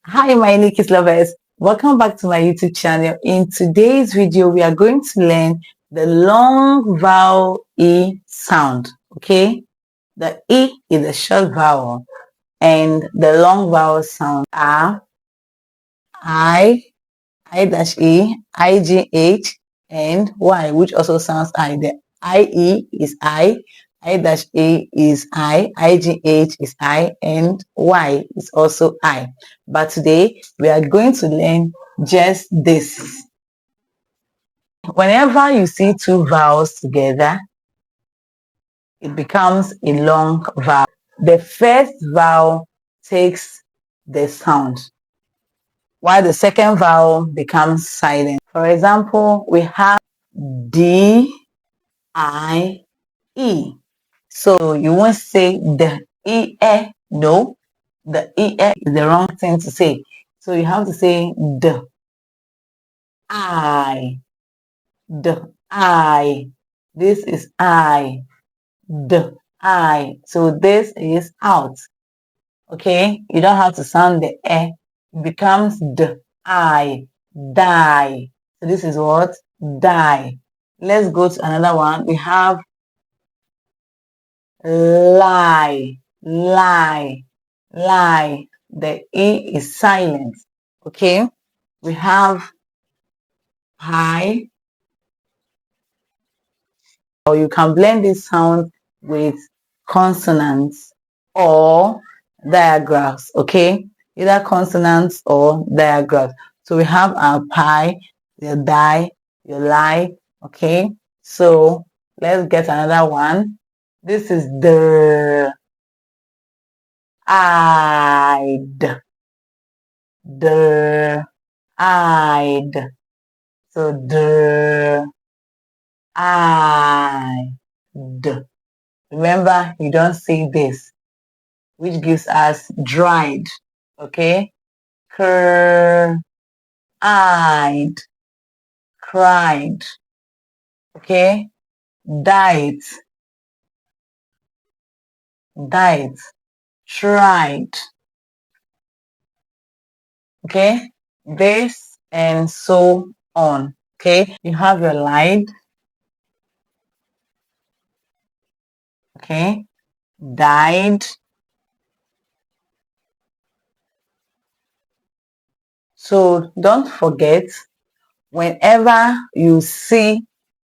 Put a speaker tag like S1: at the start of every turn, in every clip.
S1: Hi, my Nikki's lovers. Welcome back to my YouTube channel. In today's video, we are going to learn the long vowel E sound. Okay, the E is a short vowel, and the long vowel sound are I-E, I-G-H, and Y, which also sounds I. The I-E is I-E is I-G-H is I, and Y is also I. But today, we are going to learn just this. Whenever you see two vowels together, it becomes a long vowel. The first vowel takes the sound, while the second vowel becomes silent. For example, we have D-I-E. So you won't say the E-E. No, the E-E is the wrong thing to say. So you have to say the I. The I. This is I. The I. So this is out. Okay, you don't have to sound the E. It becomes the I. Die. So this is what? Die. Let's go to another one. We have lie. Lie. Lie. The E is silent. Okay, we have pie. Or you can blend this sound with consonants or diagraphs. Okay, either consonants or diagraphs. So we have our pie, your die, your lie. Okay, so let's get another one. This is the I'd. The I'd. So the I. Remember, you don't say this, which gives us dried. Okay? Cried. Cried. Okay? Died. Died. Tried. Okay? This and so on. Okay? You have your lied. Okay? Died. So don't forget, whenever you see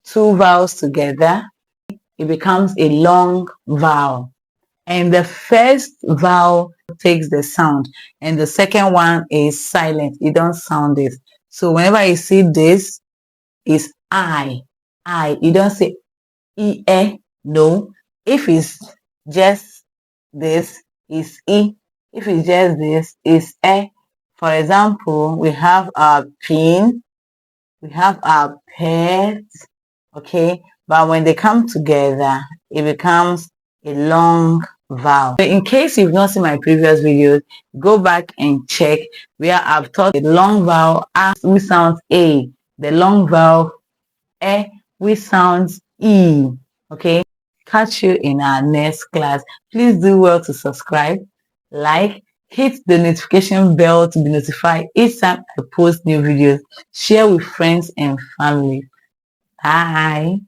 S1: two vowels together, it becomes a long vowel. And the first vowel takes the sound, and the second one is silent. You don't sound it. So whenever you see this, is I. You don't say E-E. No. If it's just this, is E. If it's just this, is E. For example, we have our pin, we have our pet, okay? But when they come together, it becomes a long vowel. So in case you've not seen my previous videos, go back and check where I've taught the long vowel A, which sounds A, the long vowel E, which sounds E, okay? Catch you in our next class. Please do well to subscribe, like, hit the notification bell to be notified each time I post new videos. Share with friends and family. Bye.